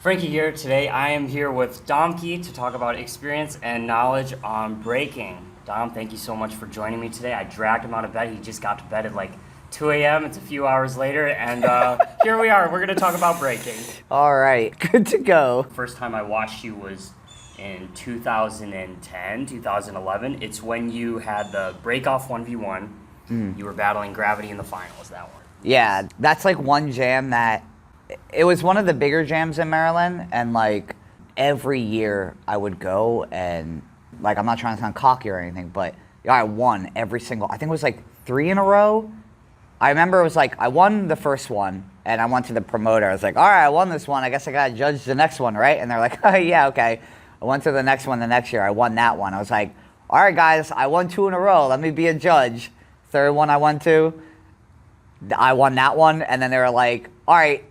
Frankie here. Today I am here with Domkey to talk about experience and knowledge on breaking. Dom, thank you so much for joining me today. I dragged him out of bed. He just got to bed at like 2 a.m. It's a few hours later, and here we are. We're going to talk about breaking. All right, good to go. First time I watched you was in 2010, 2011. It's when you had the break-off 1v1. You were battling Gravity in the finals, that one. Yeah, that's like one jam that, it was one of the bigger jams in Maryland, and like every year I would go and like, I'm not trying to sound cocky or anything, but I won every single, I think it was like 3 in a row. I remember it was like, I won the first one and I went to the promoter. I was like, all right, I won this one. I guess I got to judge the next one, right? And they're like, oh yeah, okay. I went to the next one the next year. I won that one. I was like, all right, guys, I won 2 in a row. Let me be a judge. Third one I went to, I won that one. And then they were like, all right,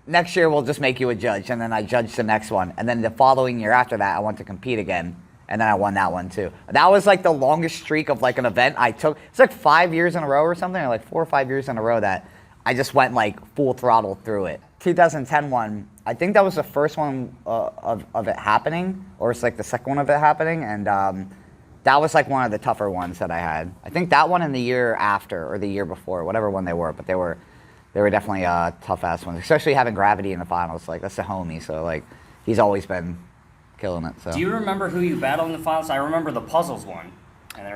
next year we'll just make you a judge. And then I judged the next one. And then the following year after that, I went to compete again. And then I won that one too. That was like the longest streak of like an event I took. It's like 5 years in a row or something, or like 4 or 5 years in a row that I just went like full throttle through it. 2010 one, I think that was the first one of it happening, or it's like the second one of it happening. And that was like one of the tougher ones that I had. I think that one in the year after, or the year before, whatever one they were, but they were definitely tough ass ones, especially having Gravity in the finals. Like, that's a homie, so like he's always been killing it. So. Do you remember who you battled in the finals? I remember the Puzzles one.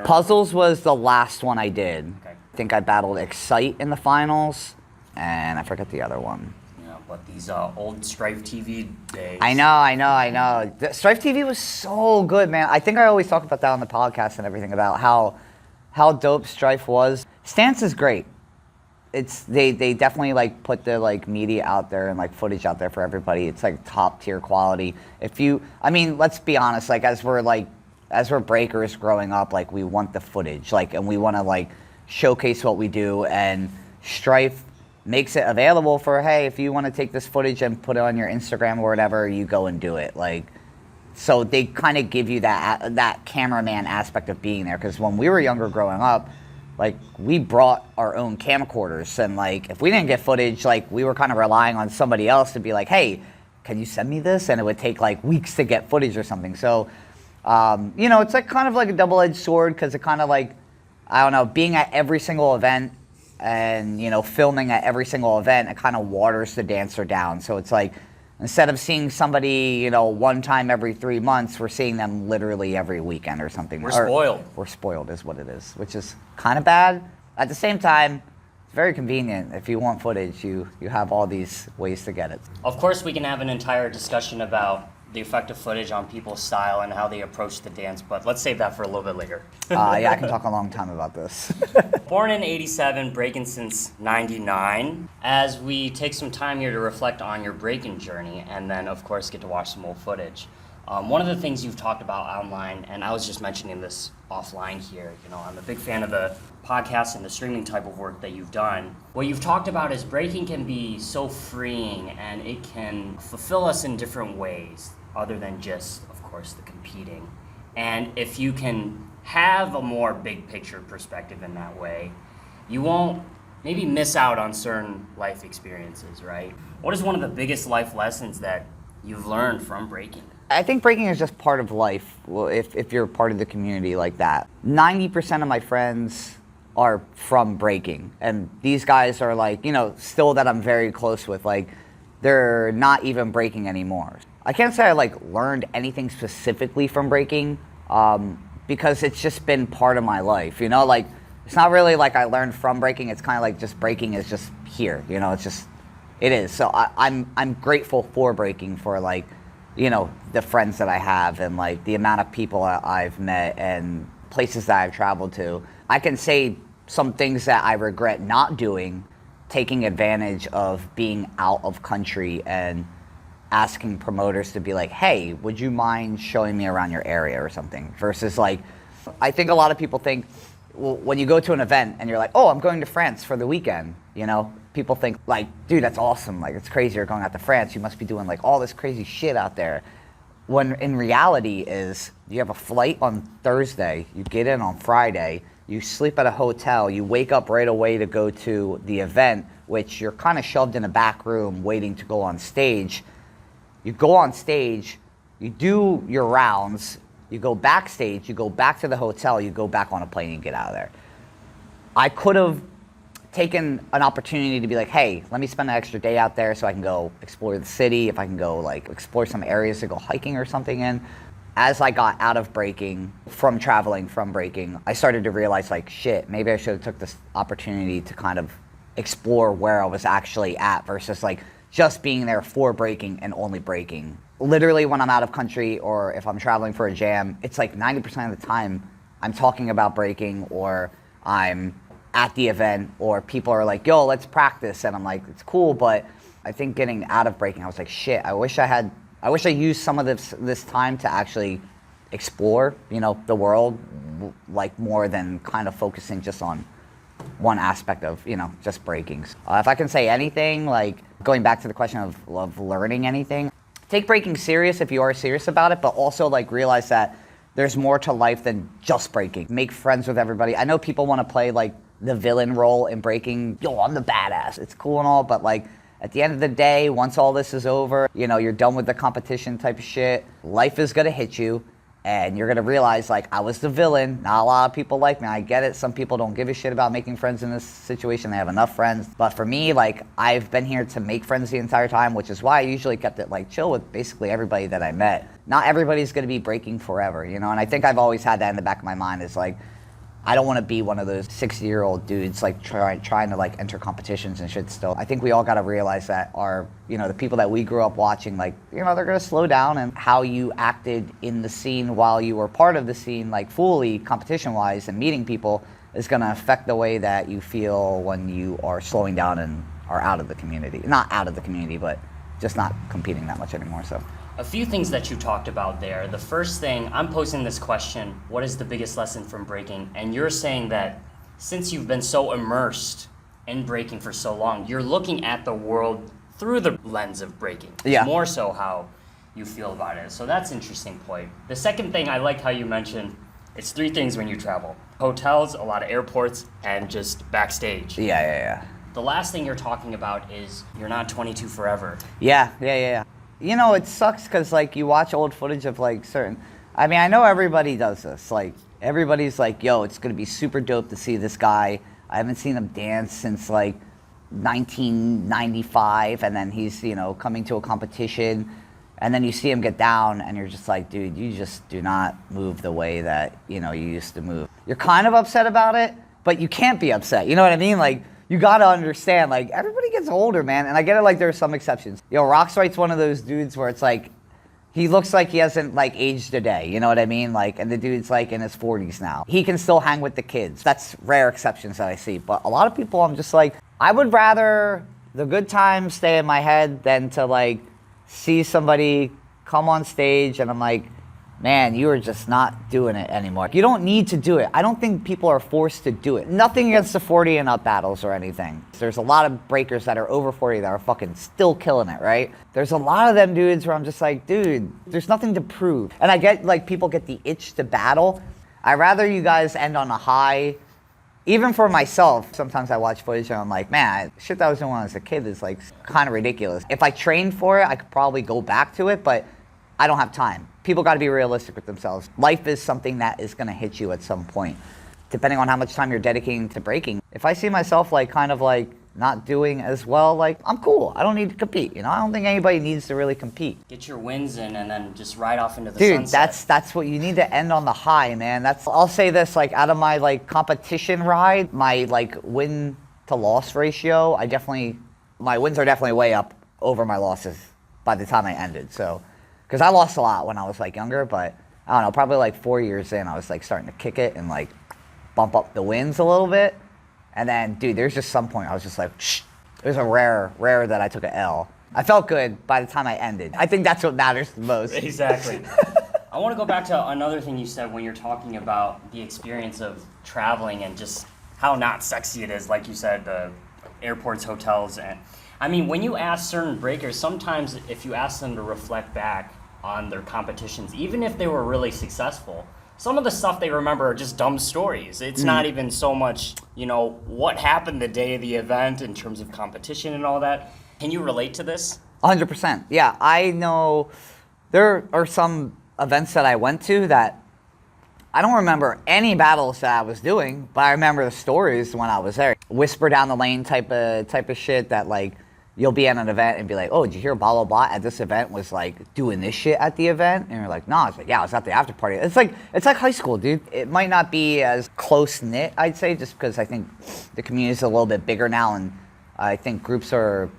Puzzles was the last one I did. Okay. I think I battled Excite in the finals, and I forget the other one. Yeah, but these old StrifeTV days. I know. StrifeTV was so good, man. I think I always talk about that on the podcast and everything, about how dope Strife was. Stance is great. They definitely like put the like media out there and like footage out there for everybody. It's like top tier quality. I mean, let's be honest, like as we're breakers growing up, like we want the footage, like, and we want to like showcase what we do, and Strife makes it available for, hey, if you want to take this footage and put it on your Instagram or whatever, you go and do it. Like, so they kind of give you that cameraman aspect of being there, because when we were younger growing up, like, we brought our own camcorders, and like, if we didn't get footage, like, we were kind of relying on somebody else to be like, hey, can you send me this? And it would take like weeks to get footage or something. So, you know, it's like kind of like a double-edged sword, because it kind of like, I don't know, being at every single event and, you know, filming at every single event, it kind of waters the dancer down. So it's like, instead of seeing somebody, you know, one time every 3 months, we're seeing them literally every weekend or something. We're spoiled. We're spoiled is what it is, which is kind of bad. At the same time, it's very convenient. If you want footage, you have all these ways to get it. Of course, we can have an entire discussion about the effect of footage on people's style and how they approach the dance, but let's save that for a little bit later. Yeah, I can talk a long time about this. Born in '87, breaking since '99. As we take some time here to reflect on your breaking journey, and then of course get to watch some old footage. One of the things you've talked about online, and I was just mentioning this offline here, you know, I'm a big fan of the podcast and the streaming type of work that you've done. What you've talked about is breaking can be so freeing, and it can fulfill us in different ways, other than just, of course, the competing. And if you can have a more big picture perspective in that way, you won't maybe miss out on certain life experiences, right? What is one of the biggest life lessons that you've learned from breaking? I think breaking is just part of life, well, if you're part of the community like that. 90% of my friends are from breaking, and these guys are like, you know, still that I'm very close with, like, they're not even breaking anymore. I can't say I like learned anything specifically from breaking, because it's just been part of my life, you know, like, it's not really like I learned from breaking. It's kind of like just breaking is just here, you know, it's just, it is. So I'm grateful for breaking, for like, you know, the friends that I have, and like the amount of people I've met and places that I've traveled to. I can say some things that I regret not doing, taking advantage of being out of country and asking promoters to be like, hey, would you mind showing me around your area or something? Versus like, I think a lot of people think, well, when you go to an event and you're like, oh, I'm going to France for the weekend, you know, people think like, dude, that's awesome. Like, it's crazy you're going out to France. You must be doing like all this crazy shit out there. When in reality is, you have a flight on Thursday, you get in on Friday, you sleep at a hotel, you wake up right away to go to the event, which you're kind of shoved in a back room waiting to go on stage. You go on stage, you do your rounds, you go backstage, you go back to the hotel, you go back on a plane, and you get out of there. I could have taken an opportunity to be like, hey, let me spend an extra day out there so I can go explore the city, if I can go like explore some areas to go hiking or something in. As I got out of breaking, from traveling from breaking, I started to realize like, shit, maybe I should have took this opportunity to kind of explore where I was actually at versus like just being there for breaking and only breaking. Literally when I'm out of country or if I'm traveling for a jam, it's like 90% of the time I'm talking about breaking or I'm at the event or people are like, yo, let's practice. And I'm like, it's cool. But I think getting out of breaking, I was like, shit, I wish I used some of this time to actually explore, you know, the world like more than kind of focusing just on one aspect of, you know, just breaking. If I can say anything, like going back to the question of learning anything, take breaking serious if you are serious about it, but also like realize that there's more to life than just breaking. Make friends with everybody. I know people want to play like the villain role in breaking. Yo, I'm the badass. It's cool and all, but like at the end of the day, once all this is over, you know, you're done with the competition type of shit. Life is gonna hit you and you're gonna realize like I was the villain. Not a lot of people like me. I get it. Some people don't give a shit about making friends in this situation. They have enough friends. But for me, like I've been here to make friends the entire time, which is why I usually kept it like chill with basically everybody that I met. Not everybody's gonna be breaking forever, you know, and I think I've always had that in the back of my mind is like, I don't want to be one of those 60-year-old dudes like trying to like enter competitions and shit still. I think we all got to realize that the people that we grew up watching, like, you know, they're going to slow down, and how you acted in the scene while you were part of the scene, like fully competition-wise and meeting people is going to affect the way that you feel when you are slowing down and are out of the community. Not out of the community, but just not competing that much anymore, so. A few things that you talked about there. The first thing, I'm posing this question, what is the biggest lesson from breaking? And you're saying that since you've been so immersed in breaking for so long, you're looking at the world through the lens of breaking. Yeah. More so how you feel about it. So that's an interesting point. The second thing, I like how you mentioned, it's 3 things when you travel. Hotels, a lot of airports, and just backstage. Yeah. The last thing you're talking about is you're not 22 forever. Yeah. You know, it sucks because, like, you watch old footage of, like, I mean, I know everybody does this. Like, everybody's like, yo, it's going to be super dope to see this guy. I haven't seen him dance since, like, 1995, and then he's, you know, coming to a competition, and then you see him get down, and you're just like, dude, you just do not move the way that, you know, you used to move. You're kind of upset about it, but you can't be upset. You know what I mean? Like, you gotta understand, like, everybody gets older, man. And I get it, like, there are some exceptions. Yo, Rockswright's one of those dudes where it's like, he looks like he hasn't, like, aged a day. You know what I mean? Like, and the dude's, like, in his 40s now. He can still hang with the kids. That's rare exceptions that I see. But a lot of people, I'm just like, I would rather the good times stay in my head than to, like, see somebody come on stage and I'm like, man, you are just not doing it anymore. You don't need to do it. I don't think people are forced to do it. Nothing against the 40 and up battles or anything. There's a lot of breakers that are over 40 that are fucking still killing it, right? There's a lot of them dudes where I'm just like, dude, there's nothing to prove. And I get, like, people get the itch to battle. I'd rather you guys end on a high. Even for myself, sometimes I watch footage and I'm like, man, shit that I was doing when I was a kid is, like, kind of ridiculous. If I trained for it, I could probably go back to it, but I don't have time. People got to be realistic with themselves. Life is something that is going to hit you at some point, depending on how much time you're dedicating to breaking. If I see myself, like, kind of, like, not doing as well, like, I'm cool. I don't need to compete, you know? I don't think anybody needs to really compete. Get your wins in and then just ride off into the sunset. Dude, that's what you need to end on the high, man. I'll say this, like, out of my, like, competition ride, my, like, win to loss ratio, my wins are definitely way up over my losses by the time I ended, so. Because I lost a lot when I was, like, younger, but I don't know, probably like 4 years in, I was, like, starting to kick it and, like, bump up the wins a little bit. And then, dude, there's just some point I was just like, shh. It was a rare that I took an L. I felt good by the time I ended. I think that's what matters the most. Exactly. I want to go back to another thing you said when you're talking about the experience of traveling and just how not sexy it is, like you said, the airports, hotels. And I mean, when you ask certain breakers, sometimes if you ask them to reflect back on their competitions, even if they were really successful, some of the stuff they remember are just dumb stories. It's not even so much, you know, what happened the day of the event in terms of competition and all that. Can you relate to this? 100%. Yeah, I know there are some events that I went to that I don't remember any battles that I was doing, but I remember the stories when I was there. Whisper down the lane type of shit that like you'll be at an event and be like, oh, did you hear blah blah blah at this event was like doing this shit at the event? And you're like, no, it's like, yeah, I was at the after party. It's like high school, dude. It might not be as close knit, I'd say, just because I think the community is a little bit bigger now, and I think groups are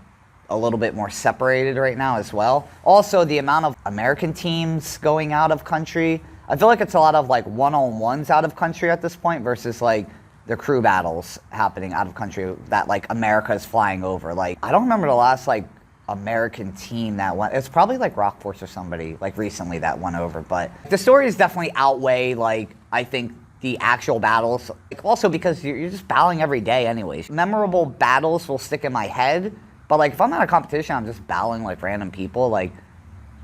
a little bit more separated right now as well. Also, the amount of American teams going out of country, I feel like it's a lot of like one-on-ones out of country at this point versus like the crew battles happening out of country that like America is flying over. Like, I don't remember the last like American team that went. It's probably like Rock Force or somebody like recently that went over, but the stories definitely outweigh like, I think, the actual battles. Like, also because you're just battling every day anyways. Memorable battles will stick in my head, but like if I'm at a competition, I'm just battling like random people. Like,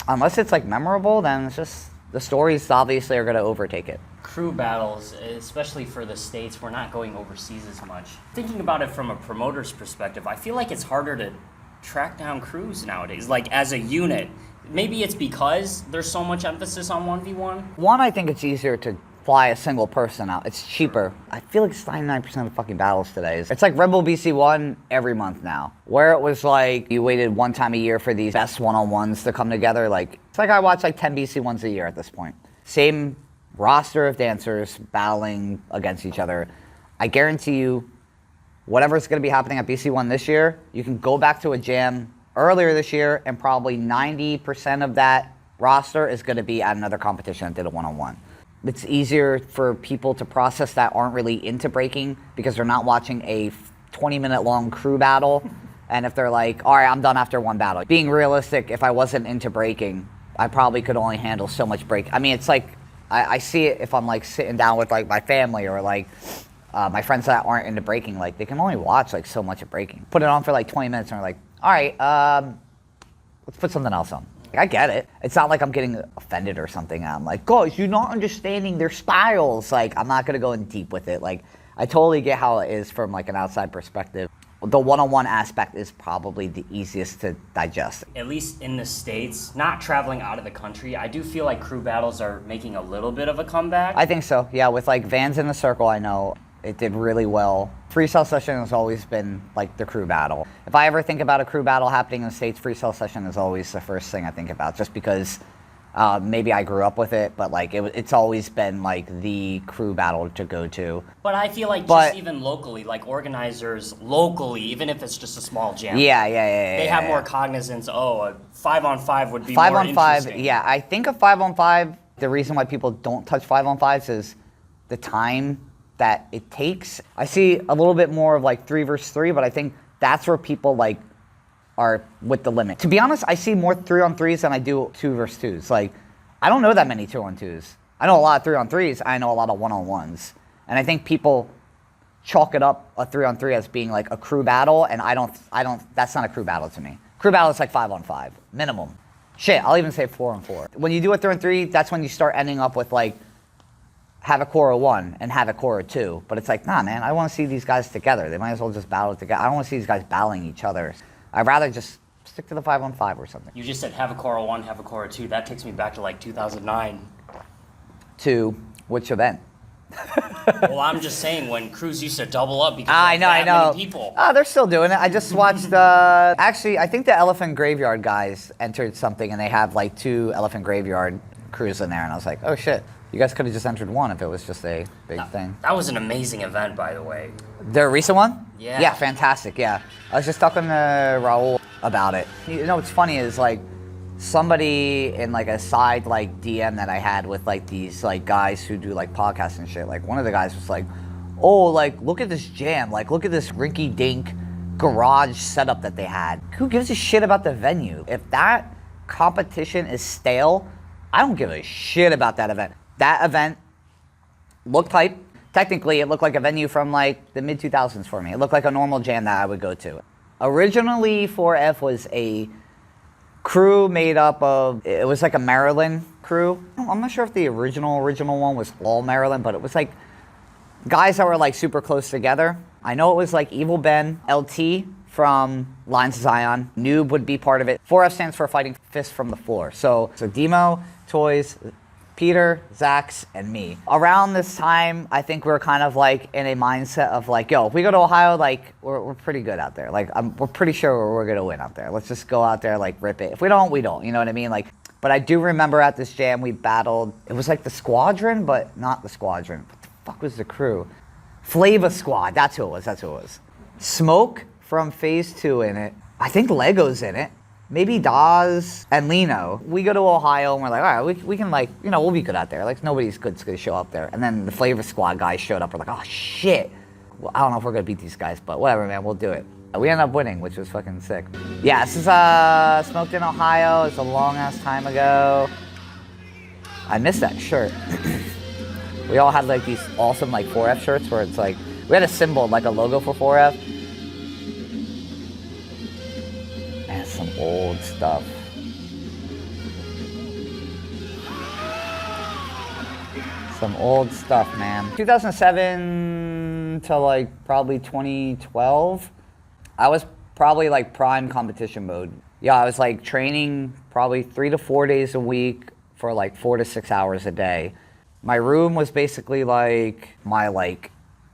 unless it's like memorable, then it's just the stories obviously are going to overtake it. Crew battles, especially for the States, we're not going overseas as much. Thinking about it from a promoter's perspective, I feel like it's harder to track down crews nowadays, like as a unit. Maybe it's because there's so much emphasis on 1v1. One, I think it's easier to fly a single person out. It's cheaper. I feel like it's 99% of fucking battles today. It's like Red Bull BC1 every month now, where it was like you waited one time a year for these best one-on-ones to come together. Like, it's like I watch like 10 BC1s a year at this point. Same roster of dancers battling against each other. I guarantee you, whatever's going to be happening at BC1 this year, you can go back to a jam earlier this year and probably 90% of that roster is going to be at another competition that did a one-on-one. It's easier for people to process that aren't really into breaking because they're not watching a 20-minute long crew battle. And if they're like, all right, I'm done after one battle. Being realistic, if I wasn't into breaking, I probably could only handle so much break. I mean, it's like, I see it if I'm like sitting down with like my family or like my friends that aren't into breaking, like they can only watch like so much of breaking. Put it on for like 20 minutes and they're like, all right, let's put something else on. I get it. It's not like I'm getting offended or something. I'm like, guys, you're not understanding their styles. Like, I'm not gonna go in deep with it. Like, I totally get how it is from like an outside perspective. The one-on-one aspect is probably the easiest to digest. At least in the States, not traveling out of the country, I do feel like crew battles are making a little bit of a comeback. I think so, yeah. With like Vans in the Circle, I know it did really well. Freestyle session has always been like the crew battle. If I ever think about a crew battle happening in the States, freestyle session is always the first thing I think about, just because maybe I grew up with it, but like it's always been like the crew battle to go to. But I feel like just even locally, like organizers locally, even if it's just a small jam. Yeah. They have more cognizance. Oh, a 5-on-5 would be more interesting. 5-on-5, yeah. I think a 5-on-5, the reason why people don't touch 5-on-5s is the time that it takes. I see a little bit more of like 3 versus 3, but I think that's where people like are with the limit. To be honest, I see more 3-on-3s than I do 2 versus 2s. Like, I don't know that many 2-on-2s. I know a lot of 3-on-3s. I know a lot of 1-on-1s. And I think people chalk it up a 3-on-3 as being like a crew battle, and I don't, that's not a crew battle to me. Crew battle is like 5-on-5, minimum. Shit, I'll even say 4-on-4. When you do a 3-on-3, that's when you start ending up with like, have a core of 1 and have a core of 2. But it's like, nah, man, I want to see these guys together. They might as well just battle together. I don't want to see these guys battling each other. I'd rather just stick to the 5-on-5 or something. You just said have a core of 1, have a core of 2. That takes me back to like 2009. To which event? Well, I'm just saying when crews used to double up because I know. many people. They're still doing it. I just watched, actually, I think the Elephant Graveyard guys entered something and they have like 2 Elephant Graveyard crews in there. And I was like, oh shit. You guys could have just entered 1 if it was just a big thing. That was an amazing event, by the way. The recent one? Yeah. Yeah, fantastic, yeah. I was just talking to Raul about it. You know what's funny is like somebody in like a side like DM that I had with like these like guys who do like podcasts and shit, like one of the guys was like, oh, like look at this jam, like look at this rinky dink garage setup that they had. Who gives a shit about the venue? If that competition is stale, I don't give a shit about that event. That event looked hype. Technically, it looked like a venue from like the mid-2000s for me. It looked like a normal jam that I would go to. Originally, 4F was a crew made up of, it was like a Maryland crew. I'm not sure if the original one was all Maryland, but it was like guys that were like super close together. I know it was like Evil Ben, LT from Lines of Zion. Noob would be part of it. 4F stands for Fighting Fist from the Floor. So Demo, Toys, Peter, Zax, and me. Around this time, I think we're kind of like in a mindset of like, yo, if we go to Ohio, like we're pretty good out there. Like we're pretty sure we're gonna win out there. Let's just go out there, like rip it. If we don't, we don't. You know what I mean? Like, but I do remember at this jam we battled. It was like the Squadron, but not the Squadron. What the fuck was the crew? Flava Squad. That's who it was. That's who it was. Smoke from Phase 2 in it. I think Lego's in it. Maybe Dawes and Lino. We go to Ohio and we're like, all right, we can like, you know, we'll be good out there. Like nobody's good's gonna show up there. And then the Flavor Squad guys showed up. We're like, oh shit. Well, I don't know if we're gonna beat these guys, but whatever, man, we'll do it. We ended up winning, which was fucking sick. Yeah, this is Smoked in Ohio. It's a long ass time ago. I miss that shirt. We all had like these awesome like 4F shirts where it's like, we had a symbol, like a logo for 4F. Man, some old stuff. Some old stuff, man. 2007 to like probably 2012, I was probably like prime competition mode. Yeah, I was like training probably 3 to 4 days a week for like 4 to 6 hours a day. My room was basically like my like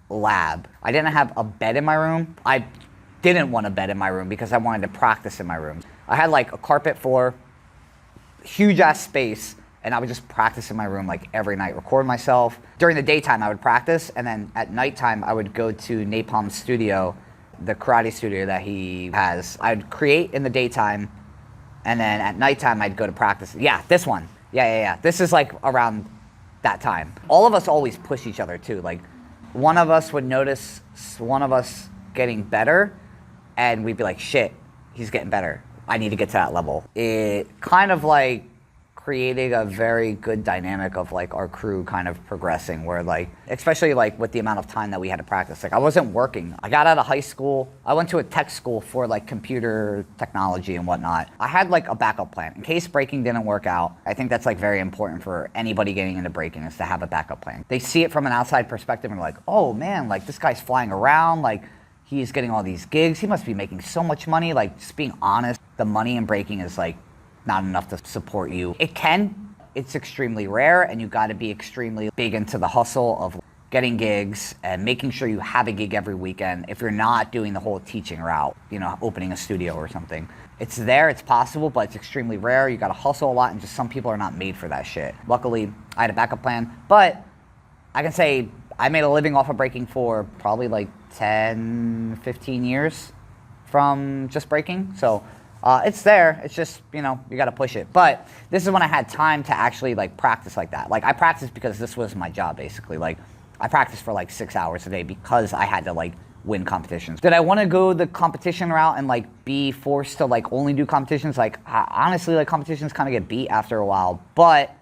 lab. I didn't have a bed in my room. I didn't want a bed in my room because I wanted to practice in my room. I had like a carpet floor, huge ass space, and I would just practice in my room like every night, record myself. During the daytime I would practice, and then at nighttime I would go to Napalm's studio, the karate studio that he has. I'd create in the daytime, and then at nighttime I'd go to practice. Yeah, this one. Yeah. This is like around that time. All of us always push each other too. Like one of us would notice one of us getting better, and we'd be like, shit, he's getting better. I need to get to that level. It kind of like creating a very good dynamic of like our crew kind of progressing, where like, especially like with the amount of time that we had to practice. Like I wasn't working. I got out of high school. I went to a tech school for like computer technology and whatnot. I had like a backup plan in case breaking didn't work out. I think that's like very important for anybody getting into breaking, is to have a backup plan. They see it from an outside perspective and like, oh man, like this guy's flying around, like he's getting all these gigs. He must be making so much money. Like just being honest, the money in breaking is like not enough to support you. It's extremely rare, and you gotta be extremely big into the hustle of getting gigs and making sure you have a gig every weekend if you're not doing the whole teaching route, you know, opening a studio or something. It's there, it's possible, but it's extremely rare. You gotta hustle a lot, and just some people are not made for that shit. Luckily, I had a backup plan, but I can say I made a living off of breaking for probably like 10, 15 years from just breaking. So it's there. It's just, you know, you got to push it. But this is when I had time to actually like practice like that. Like I practiced because this was my job basically. Like I practiced for like 6 hours a day because I had to like win competitions. Did I want to go the competition route and like be forced to like only do competitions? Like honestly, like competitions kind of get beat after a while. But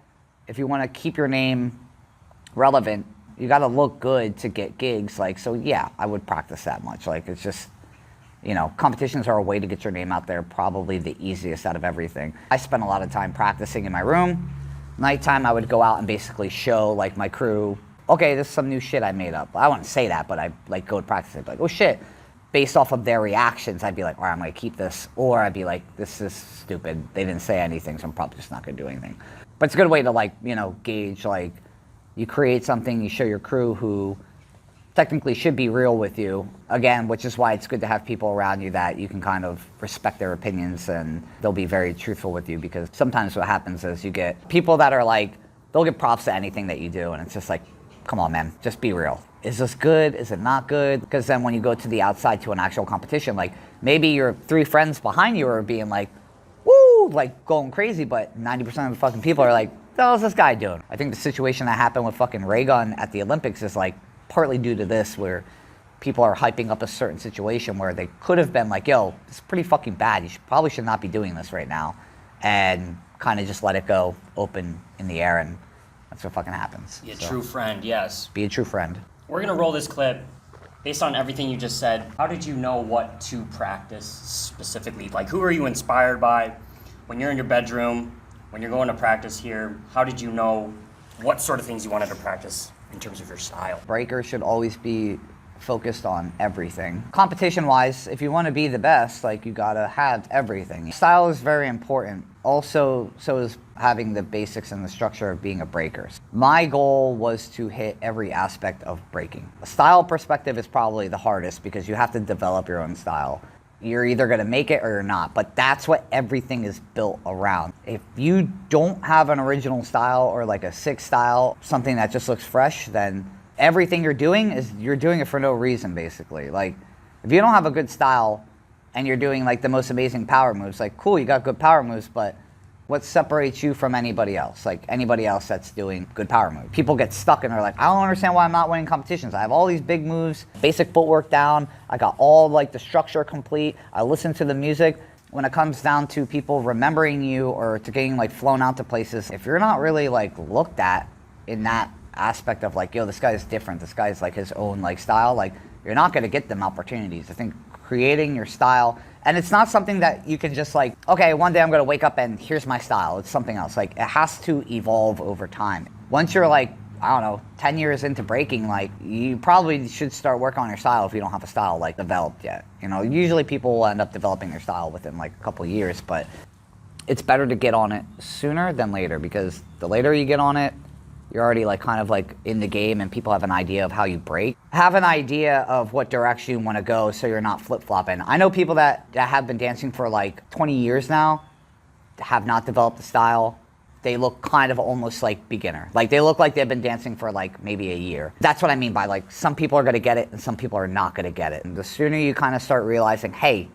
if you want to keep your name relevant, you got to look good to get gigs. Like, so yeah, I would practice that much. Like it's just, you know, competitions are a way to get your name out there, probably the easiest out of everything. I spent a lot of time practicing in my room. Nighttime, I would go out and basically show like my crew, okay, this is some new shit I made up. I wouldn't say that, but I like go to practice it. Like, oh shit. Based off of their reactions, I'd be like, all right, I'm gonna keep this. Or I'd be like, this is stupid. They didn't say anything, so I'm probably just not gonna do anything. But it's a good way to like, you know, gauge, like you create something, you show your crew who technically should be real with you, again, which is why it's good to have people around you that you can kind of respect their opinions, and they'll be very truthful with you, because sometimes what happens is you get people that are like, they'll give props to anything that you do, and it's just like, come on man, just be real. Is this good? Is it not good? Because then when you go to the outside to an actual competition, like maybe your 3 friends behind you are being like, woo, like going crazy, but 90% of the fucking people are like, what the hell is this guy doing? I think the situation that happened with fucking Ray Gun at the Olympics is like, partly due to this, where people are hyping up a certain situation where they could have been like, yo, this is pretty fucking bad. You probably should not be doing this right now. And kind of just let it go open in the air, and that's what fucking happens. Be a true friend, yes. Be a true friend. We're going to roll this clip. Based on everything you just said, how did you know what to practice specifically? Like, who are you inspired by when you're in your bedroom, when you're going to practice here? How did you know what sort of things you wanted to practice in terms of your style? Breakers should always be focused on everything. Competition-wise, if you want to be the best, like, you gotta have everything. Style is very important. Also, so is having the basics and the structure of being a breaker. My goal was to hit every aspect of breaking. A style perspective is probably the hardest because you have to develop your own style. You're either gonna make it or you're not, but that's what everything is built around. If you don't have an original style or like a sick style, something that just looks fresh, then everything you're doing it for no reason, basically. Like, if you don't have a good style and you're doing like the most amazing power moves, like, cool, you got good power moves, but what separates you from anybody else? Like, anybody else that's doing good power moves. People get stuck and they're like, I don't understand why I'm not winning competitions. I have all these big moves, basic footwork down, I got all like the structure complete, I listen to the music. When it comes down to people remembering you or to getting like flown out to places, if you're not really like looked at in that aspect of like, yo, this guy's different, this guy's like his own like style, like, you're not gonna get them opportunities. I think creating your style, and it's not something that you can just like, okay, one day I'm gonna wake up and here's my style. It's something else. Like, it has to evolve over time. Once you're like, I don't know, 10 years into breaking, like, you probably should start working on your style if you don't have a style like developed yet. You know, usually people will end up developing their style within like a couple years, but it's better to get on it sooner than later, because the later you get on it, you're already like kind of like in the game and people have an idea of how you break. Have an idea of what direction you want to go so you're not flip-flopping. I know people that have been dancing for like 20 years now, have not developed a style. They look kind of almost like beginner. Like, they look like they've been dancing for like maybe a year. That's what I mean by like, some people are gonna get it and some people are not gonna get it. And the sooner you kind of start realizing, hey,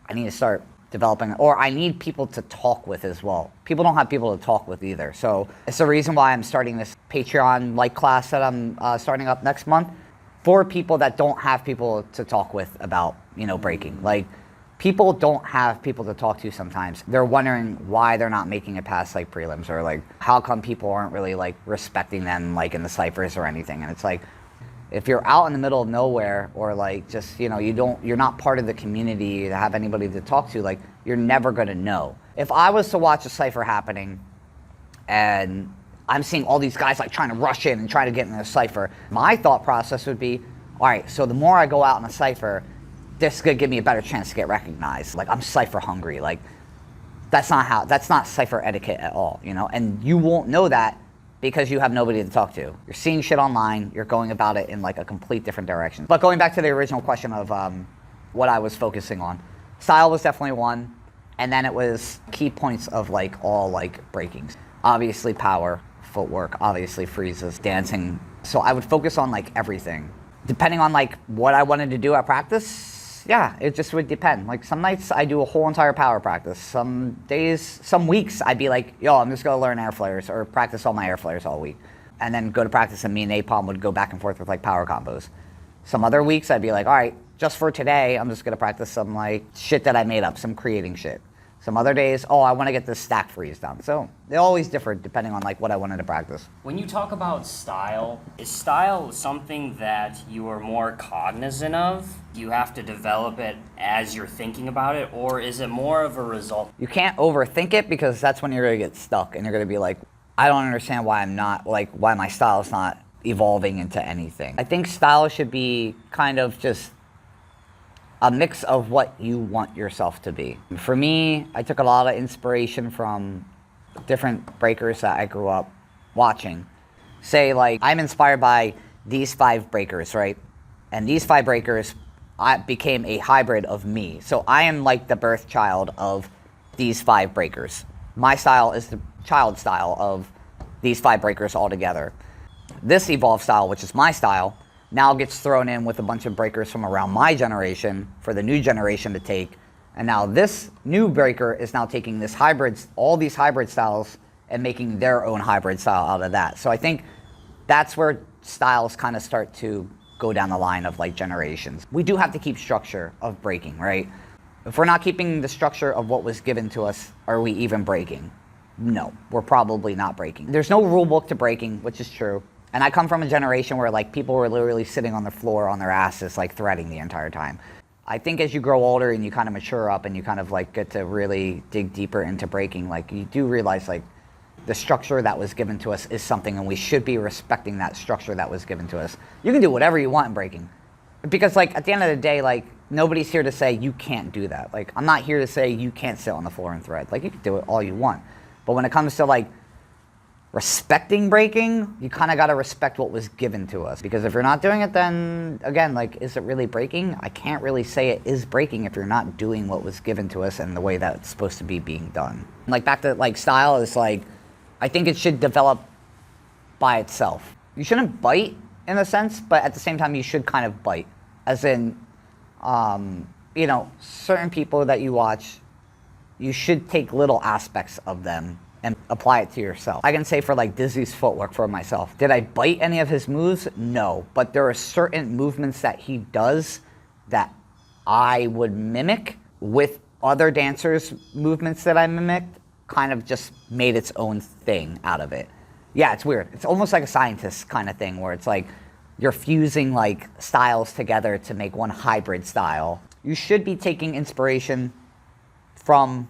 I need to start developing, or I need people to talk with as well. People don't have people to talk with either. So it's the reason why I'm starting this Patreon like class that I'm starting up next month, for people that don't have people to talk with about, you know, breaking. Like, people don't have people to talk to sometimes. They're wondering why they're not making it past like prelims, or like, how come people aren't really like respecting them like in the ciphers or anything. And it's like, if you're out in the middle of nowhere, or like just, you know, you're not part of the community to have anybody to talk to, like, you're never gonna know. If I was to watch a cipher happening and I'm seeing all these guys like trying to rush in and try to get in a cipher, my thought process would be, all right, so the more I go out in a cipher, this is gonna give me a better chance to get recognized. Like, I'm cipher hungry. Like, that's not cipher etiquette at all, you know? And you won't know that because you have nobody to talk to. You're seeing shit online, you're going about it in like a complete different direction. But going back to the original question of what I was focusing on, style was definitely one, and then it was key points of like all like breakings. Obviously power, footwork, obviously freezes, dancing. So I would focus on like everything. Depending on like what I wanted to do at practice, yeah, it just would depend. Like, some nights I do a whole entire power practice. Some days, some weeks I'd be like, yo, I'm just gonna learn air flares or practice all my air flares all week. And then go to practice and me and Napalm would go back and forth with like power combos. Some other weeks I'd be like, all right, just for today, I'm just gonna practice some like shit that I made up, some creating shit. Some other days, oh, I wanna get this stack freeze down. So they always differ depending on like what I wanted to practice. When you talk about style, is style something that you are more cognizant of? You have to develop it as you're thinking about it, or is it more of a result? You can't overthink it, because that's when you're gonna get stuck and you're gonna be like, I don't understand why I'm not, like, why my style is not evolving into anything. I think style should be kind of just a mix of what you want yourself to be. For me, I took a lot of inspiration from different breakers that I grew up watching. Say, like, I'm inspired by these 5 breakers, right? And these 5 breakers, I became a hybrid of me. So I am like the birth child of these 5 breakers. My style is the child style of these 5 breakers all together. This evolved style, which is my style, now gets thrown in with a bunch of breakers from around my generation for the new generation to take. And now this new breaker is now taking this hybrids, all these hybrid styles, and making their own hybrid style out of that. So I think that's where styles kind of start to go down the line of like generations. We do have to keep structure of breaking, right? If we're not keeping the structure of what was given to us, are we even breaking? No, we're probably not breaking. There's no rule book to breaking, which is true. And I come from a generation where like people were literally sitting on the floor on their asses, like threading the entire time. I think as you grow older and you kind of mature up and you kind of like get to really dig deeper into breaking, like you do realize like the structure that was given to us is something, and we should be respecting that structure that was given to us. You can do whatever you want in breaking. Because like at the end of the day, like nobody's here to say you can't do that. Like I'm not here to say you can't sit on the floor and thread. Like you can do it all you want. But when it comes to like respecting breaking, you kind of got to respect what was given to us. Because if you're not doing it, then again, like, is it really breaking? I can't really say it is breaking if you're not doing what was given to us and the way that it's supposed to be being done. Like back to like style is like, I think it should develop by itself. You shouldn't bite in a sense, but at the same time you should kind of bite. As in, you know, certain people that you watch, you should take little aspects of them and apply it to yourself. I can say for like Dizzy's footwork for myself. Did I bite any of his moves? No. But there are certain movements that he does that I would mimic with other dancers' movements that I mimicked, kind of just made its own thing out of it. Yeah, it's weird. It's almost like a scientist kind of thing where it's like you're fusing like styles together to make one hybrid style. You should be taking inspiration from,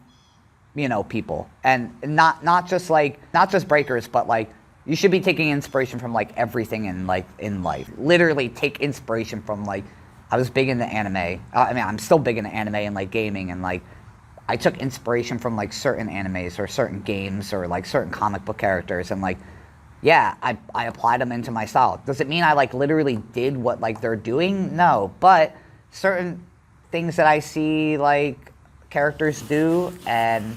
you know, people, and not just breakers, but like you should be taking inspiration from like everything in life. Literally take inspiration from like, I was big into anime. I mean, I'm still big into anime and like gaming, and like I took inspiration from like certain animes or certain games or like certain comic book characters, and like, yeah, I applied them into my style. Does it mean I like literally did what like they're doing? No, but certain things that I see like characters do, and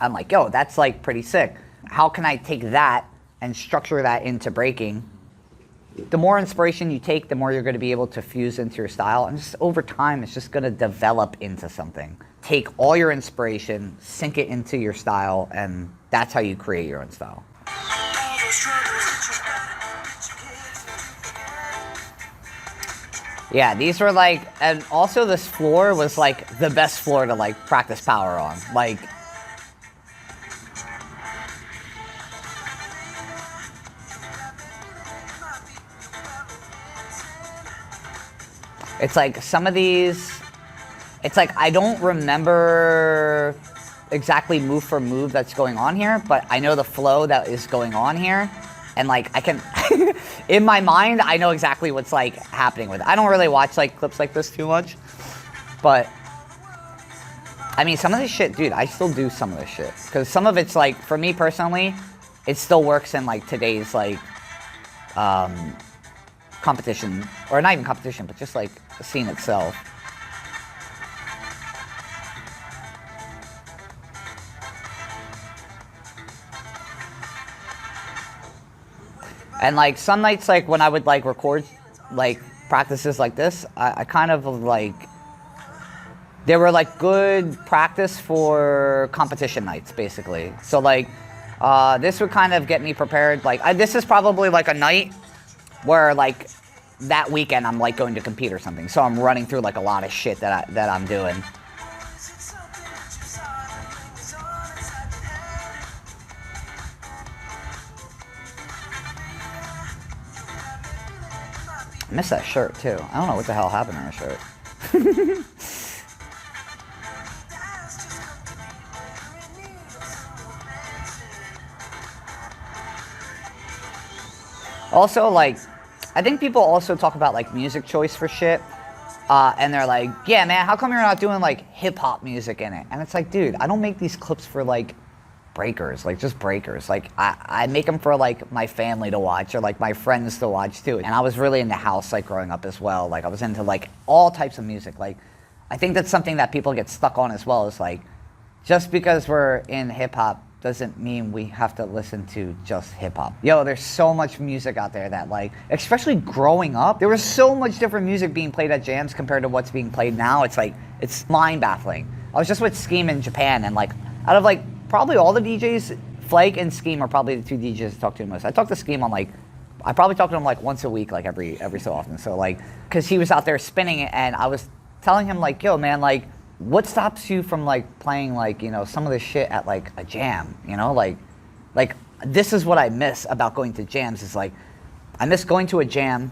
I'm like, yo, that's like pretty sick. How can I take that and structure that into breaking? The more inspiration you take, the more you're going to be able to fuse into your style, and just over time it's just going to develop into something. Take all your inspiration, sink it into your style, and that's how you create your own style. Yeah, these were like, and also this floor was like the best floor to like practice power on. Like, it's like some of these, it's like I don't remember exactly move for move that's going on here, but I know the flow that is going on here. And like I can, in my mind, I know exactly what's like happening with it. I don't really watch like clips like this too much, but I mean, some of this shit, dude, I still do some of this shit. Because some of it's like, for me personally, it still works in like today's like competition, or not even competition, but just like the scene itself. And like some nights, like when I would like record like practices like this, I kind of like, they were like good practice for competition nights, basically. So like this would kind of get me prepared. Like this is probably like a night where like that weekend I'm like going to compete or something. So I'm running through like a lot of shit that I'm doing. I miss that shirt too. I don't know what the hell happened to that shirt. Also, like, I think people also talk about like music choice for shit, and they're like, yeah, man, how come you're not doing like hip hop music in it? And it's like, dude, I don't make these clips for like breakers, like just breakers. Like I make them for like my family to watch or like my friends to watch too. And I was really into house like growing up as well. Like I was into like all types of music. Like I think that's something that people get stuck on as well, is like just because we're in hip hop doesn't mean we have to listen to just hip hop. Yo, there's so much music out there that like, especially growing up, there was so much different music being played at jams compared to what's being played now. It's like, it's mind baffling. I was just with Scheme in Japan, and like out of like probably all the DJs, Flake and Scheme are probably the two DJs I talk to the most. I talk to Scheme on like, I probably talk to him like once a week, like every so often. So like, cause he was out there spinning it, and I was telling him like, yo man, like what stops you from like playing like, you know, some of this shit at like a jam, you know, like this is what I miss about going to jams, is like, I miss going to a jam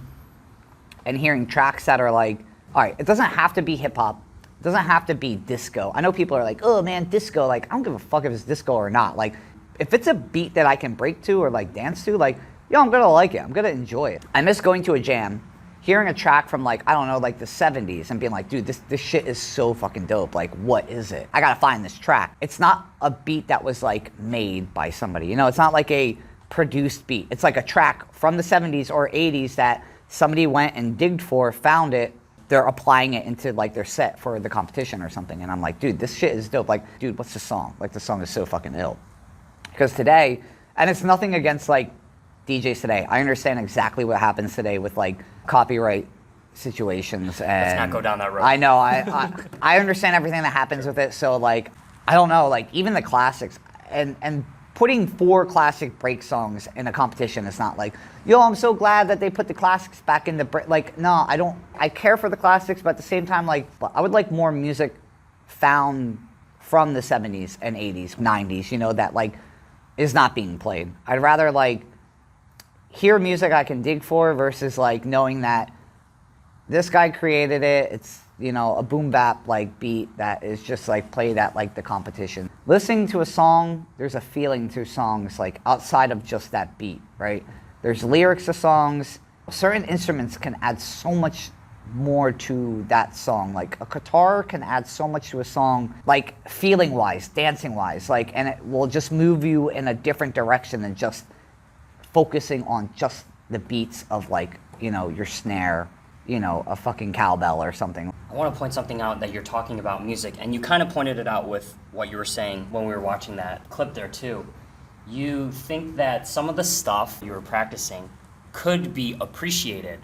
and hearing tracks that are like, all right, it doesn't have to be hip hop. It doesn't have to be disco. I know people are like, oh man, disco, like I don't give a fuck if it's disco or not. Like if it's a beat that I can break to or like dance to, like, yo, I'm gonna like it. I'm gonna enjoy it. I miss going to a jam, hearing a track from like, I don't know, like the 70s and being like, dude, this shit is so fucking dope. Like, what is it? I gotta find this track. It's not a beat that was like made by somebody. You know, it's not like a produced beat. It's like a track from the 70s or 80s that somebody went and digged for, found it. They're applying it into like their set for the competition or something. And I'm like, dude, this shit is dope. Like, dude, what's the song? Like, the song is so fucking ill. Because today, and it's nothing against like DJs today. I understand exactly what happens today with like copyright situations. And let's not go down that road. I know. I understand everything that happens with it. So like, I don't know, like even the classics and putting 4 classic break songs in a competition is not like, yo, I'm so glad that they put the classics back in the break. Like, no, I care for the classics, but at the same time, like, I would like more music found from the 70s and 80s, 90s, you know, that like is not being played. I'd rather like hear music I can dig for versus like knowing that this guy created it. It's, you know, a boom bap like beat that is just like played at like the competition. Listening to a song, there's a feeling to songs like outside of just that beat, right? There's lyrics to songs. Certain instruments can add so much more to that song. Like a guitar can add so much to a song, like feeling wise, dancing wise, like, and it will just move you in a different direction than just focusing on just the beats of like, you know, your snare, you know, a fucking cowbell or something. I want to point something out that you're talking about music, and you kind of pointed it out with what you were saying when we were watching that clip there too. You think that some of the stuff you were practicing could be appreciated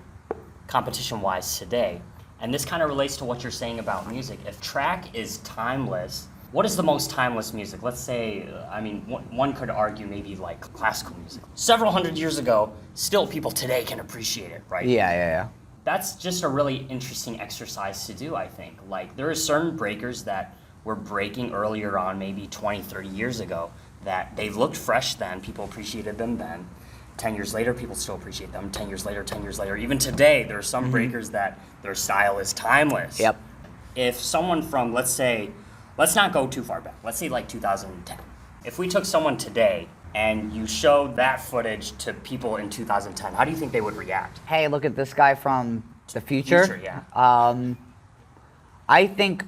competition-wise today. And this kind of relates to what you're saying about music. If track is timeless, what is the most timeless music? Let's say, I mean, one could argue maybe like classical music. Several hundred years ago, still people today can appreciate it, right? Yeah. That's just a really interesting exercise to do, I think. Like, there are certain breakers that were breaking earlier on, maybe 20, 30 years ago, that they looked fresh then, people appreciated them then. 10 years later, people still appreciate them. 10 years later. Even today, there are some breakers that their style is timeless. Yep. If someone from, let's say, let's not go too far back. Let's say like 2010. If we took someone today and you showed that footage to people in 2010, how do you think they would react? Hey, look at this guy from the future. Yeah. I think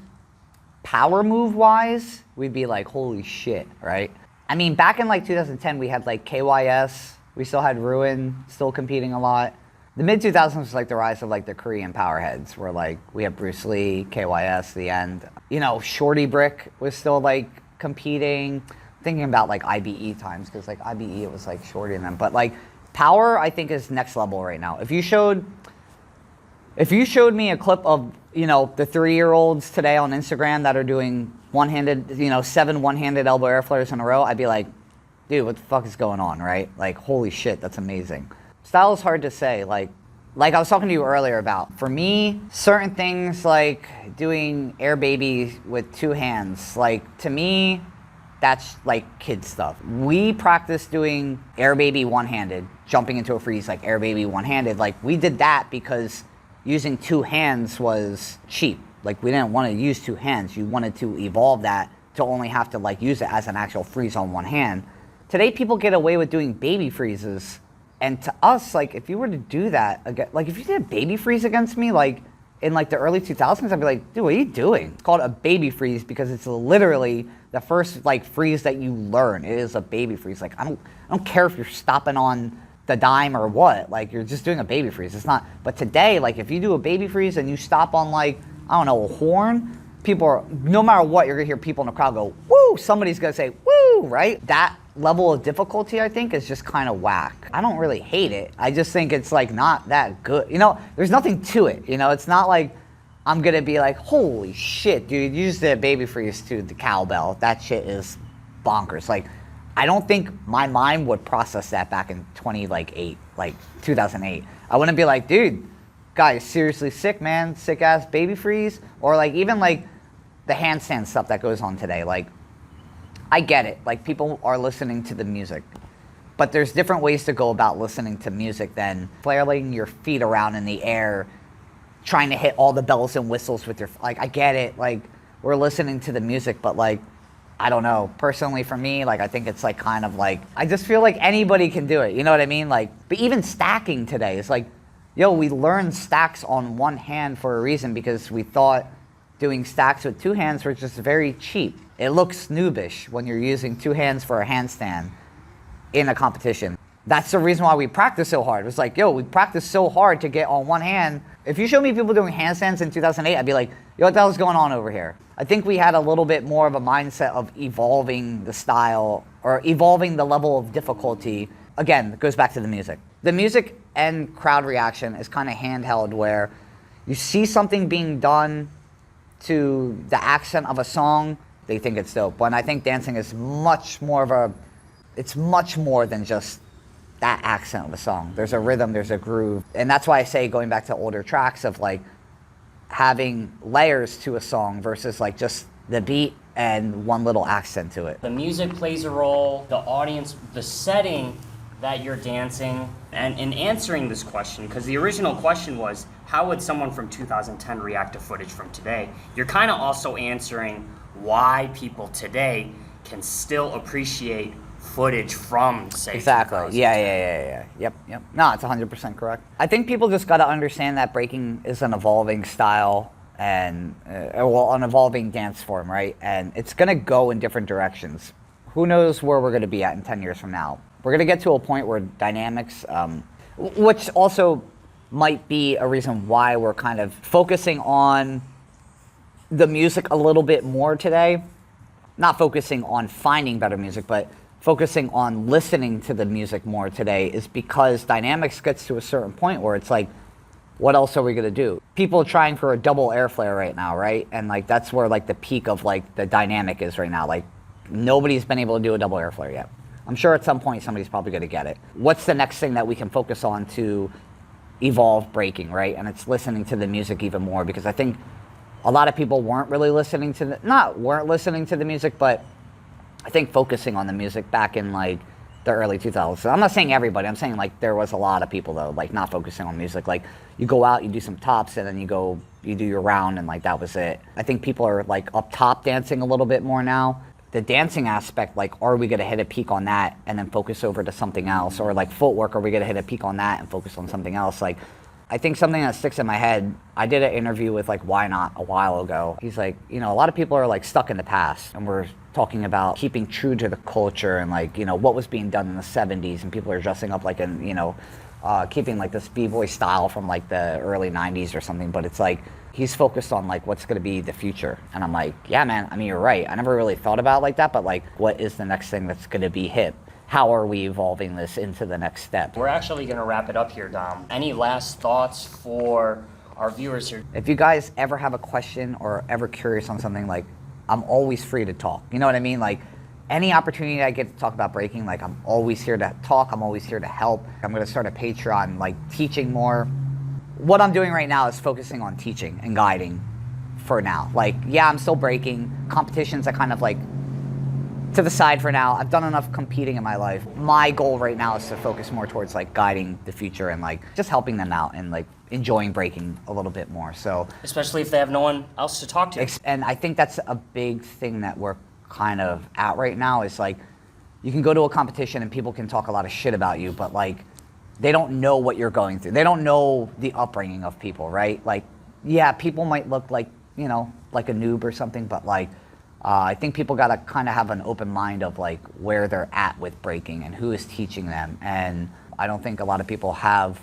power move wise, we'd be like, holy shit, right? I mean, back in like 2010, we had like KYS. We still had Ruin still competing a lot. The mid 2000s was like the rise of like the Korean powerheads, where like we have Bruce Lee, KYS, The End. You know, Shorty Brick was still like competing. Thinking about like IBE times, because like IBE it was like Shorty and them. But like power, I think is next level right now. If you showed me a clip of, you know, the 3-year-olds today on Instagram that are doing one-handed, you know, 7 one-handed elbow air flares in a row, I'd be like, dude, what the fuck is going on, right? Like, holy shit, that's amazing. Style is hard to say. Like I was talking to you earlier about, for me, certain things like doing air baby with 2 hands, like to me, that's like kid stuff. We practice doing air baby one-handed, jumping into a freeze like air baby one-handed. Like we did that because using 2 hands was cheap. Like we didn't want to use 2 hands. You wanted to evolve that to only have to like use it as an actual freeze on 1 hand. Today, people get away with doing baby freezes. And to us, like, if you were to do that, like, if you did a baby freeze against me, like, in, like, the early 2000s, I'd be like, dude, what are you doing? It's called a baby freeze because it's literally the first, like, freeze that you learn. It is a baby freeze. Like, I don't care if you're stopping on the dime or what. Like, you're just doing a baby freeze. It's not. But today, like, if you do a baby freeze and you stop on, like, I don't know, a horn, people are, no matter what, you're going to hear people in the crowd go, woo! Somebody's going to say, woo! Right? That level of difficulty, I think, is just kind of whack. I don't really hate it. I just think it's like not that good. You know, there's nothing to it. You know, it's not like I'm gonna be like, holy shit, dude, you just did a baby freeze to the cowbell. That shit is bonkers. Like, I don't think my mind would process that back in 2008. I wouldn't be like, dude, guy is seriously sick, man. Sick ass baby freeze. Or like even like the handstand stuff that goes on today. Like, I get it. Like, people are listening to the music. But there's different ways to go about listening to music than flailing your feet around in the air, trying to hit all the bells and whistles with your... Like, I get it. Like, we're listening to the music, but, like, I don't know. Personally, for me, like, I think it's, like, kind of like... I just feel like anybody can do it. You know what I mean? Like, but even stacking today is, like, yo, we learned stacks on one hand for a reason because we thought doing stacks with two hands were just very cheap. It looks noobish when you're using two hands for a handstand in a competition. That's the reason why we practice so hard. It was like, yo, we practice so hard to get on one hand. If you showed me people doing handstands in 2008, I'd be like, yo, what the hell's going on over here? I think we had a little bit more of a mindset of evolving the style or evolving the level of difficulty. Again, it goes back to the music. The music and crowd reaction is kind of handheld where you see something being done to the accent of a song, they think it's dope. But I think dancing is much more than just that accent of a song. There's a rhythm, there's a groove. And that's why I say, going back to older tracks, of like having layers to a song versus like just the beat and one little accent to it. The music plays a role, the audience, the setting that you're dancing. And in answering this question, because the original question was, how would someone from 2010 react to footage from today? You're kind of also answering why people today can still appreciate footage from, say, exactly. 2010. Yeah. Yep. No, it's 100% correct. I think people just got to understand that breaking is an evolving style and, an evolving dance form, right? And it's going to go in different directions. Who knows where we're going to be at in 10 years from now? We're going to get to a point where dynamics, which also might be a reason why we're kind of focusing on the music a little bit more today. Not focusing on finding better music, but focusing on listening to the music more today, is because dynamics gets to a certain point where it's like, what else are we gonna do? People are trying for a double air flare right now, right? And like that's where like the peak of like the dynamic is right now. Like nobody's been able to do a double air flare yet. I'm sure at some point somebody's probably gonna get it. What's the next thing that we can focus on to evolve breaking, right? And it's listening to the music even more, because I think a lot of people weren't listening to the music, but I think focusing on the music back in like the early 2000s. I'm not saying everybody, I'm saying like there was a lot of people though, like not focusing on music. Like you go out, you do some tops, and then you do your round, and like that was it. I think people are like up top dancing a little bit more now. The dancing aspect, like are we gonna hit a peak on that and then focus over to something else? Or like footwork, are we gonna hit a peak on that and focus on something else? Like I think something that sticks in my head, I did an interview with like Why Not a while ago. He's like, a lot of people are like stuck in the past, and we're talking about keeping true to the culture and like, what was being done in the 70s, and people are dressing up like in, keeping like this b-boy style from like the early 90s or something. But it's like, he's focused on like what's gonna be the future. And I'm like, yeah, man, I mean, you're right. I never really thought about it like that, but like, what is the next thing that's gonna be hip? How are we evolving this into the next step? We're actually going to wrap it up here, Dom. Any last thoughts for our viewers here? If you guys ever have a question or ever curious on something, like I'm always free to talk. You know what I mean? Like any opportunity I get to talk about breaking, like I'm always here to talk. I'm always here to help. I'm going to start a Patreon, like teaching more. What I'm doing right now is focusing on teaching and guiding for now. Like, yeah, I'm still breaking. Competitions I kind of like to the side for now. I've done enough competing in my life. My goal right now is to focus more towards like guiding the future and like just helping them out and like enjoying breaking a little bit more. So especially if they have no one else to talk to. And I think that's a big thing that we're kind of at right now, is like you can go to a competition and people can talk a lot of shit about you, but like they don't know what you're going through. They don't know the upbringing of people, right? Like, yeah, people might look like, like a noob or something, but like I think people got to kind of have an open mind of like where they're at with breaking and who is teaching them. And I don't think a lot of people have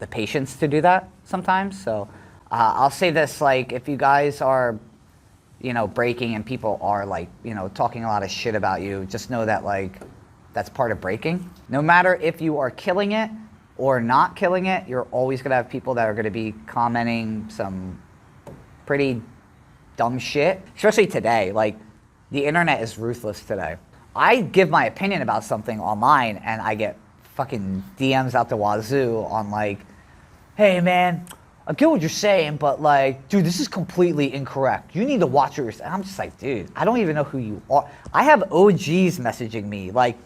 the patience to do that sometimes. So I'll say this, like if you guys are, breaking and people are like, talking a lot of shit about you, just know that like that's part of breaking. No matter if you are killing it or not killing it, you're always going to have people that are going to be commenting some pretty dumb shit, especially today. Like the internet is ruthless today. I give my opinion about something online and I get fucking DMs out the wazoo on like, hey man, I get what you're saying, but like, dude, this is completely incorrect. You need to watch what you're saying. I'm just like, dude, I don't even know who you are. I have OGs messaging me like,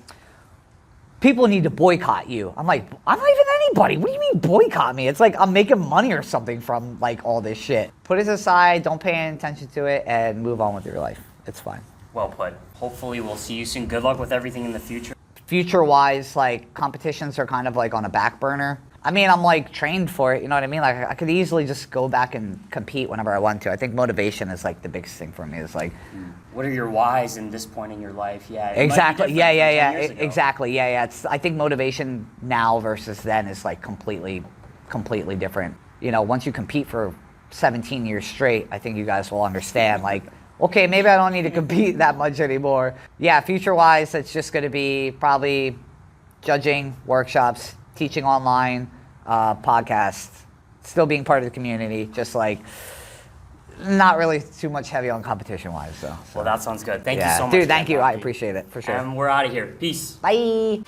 people need to boycott you. I'm like, I'm not even anybody. What do you mean boycott me? It's like I'm making money or something from like all this shit. Put it aside, don't pay any attention to it, and move on with your life. It's fine. Well put. Hopefully we'll see you soon. Good luck with everything in the future. Future-wise, like competitions are kind of like on a back burner. I mean, I'm like trained for it, you know what I mean? Like I could easily just go back and compete whenever I want to. I think motivation is like the biggest thing for me. It's like, what are your whys in this point in your life? Yeah. it might be exactly. different Yeah, from yeah, 10 yeah. years ago. Exactly. Yeah, yeah. I think motivation now versus then is like completely different. You know, once you compete for 17 years straight, I think you guys will understand. Like, okay, maybe I don't need to compete that much anymore. Yeah, future-wise, it's just going to be probably judging, workshops, teaching online, podcasts, still being part of the community, just like not really too much heavy on competition-wise. So. Well, that sounds good. Thank you Yeah. so much. Dude, again, thank you. I Domkey. appreciate it, for sure. And we're out of here. Peace. Bye.